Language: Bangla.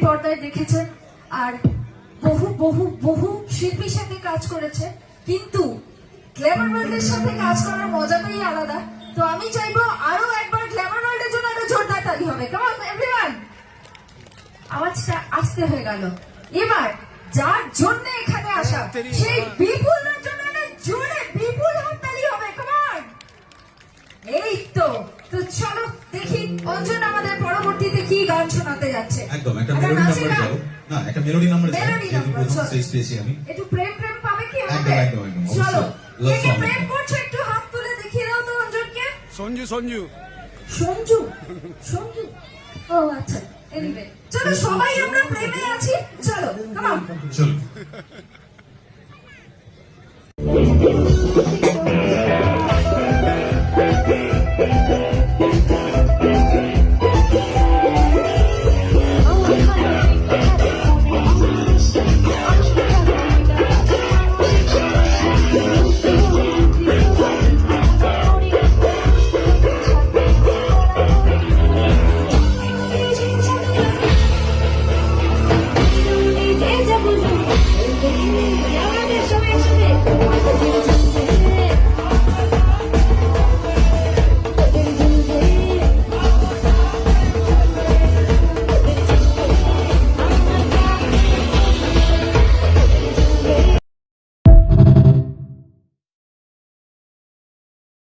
পর্দায় দেখেছেন আর বহু বহু বহু শিল্পীর সাথে কাজ করেছে, কিন্তু গ্ল্যামার ওয়ার্ল্ডের সাথে কাজ করার মজাটাই আলাদা। তো আমি চাইবো আরো একবার গ্ল্যামার ওয়ার্ল্ডের জন্য একটা জোরদার তালি হবে। Come on everyone. আওয়াজটা আস্তে হয়ে গেল। এবার যার জন্য এখানে আসা সেই বিপুলের জন্য জোরে বিপুল হাততালি হবে। Come on. এই তো চলো দেখি অঞ্জন আমাদের পরবর্তীতে কি গান শোনাতে যাচ্ছে। একদম একটা মেলোডি নাম্বার যাও না, একটা মেলোডি নাম্বার যাও। মেলোডি নাম্বার স্টেজ পেয়েছি আমি। একটু প্রেম প্রেম পাবে কি আমাদের? একদম একদম একদম। চলো লাভ কে সং। প্রেম করছো একটু হাত তুলে দেখিয়ে দাও তো অঞ্জনকে। সঞ্জু সঞ্জু সঞ্জু সঞ্জু ও আচ্ছা এনিওয়ে চলো সবাই আমরা প্রেমে আছি। চলো কাম অন। চলো।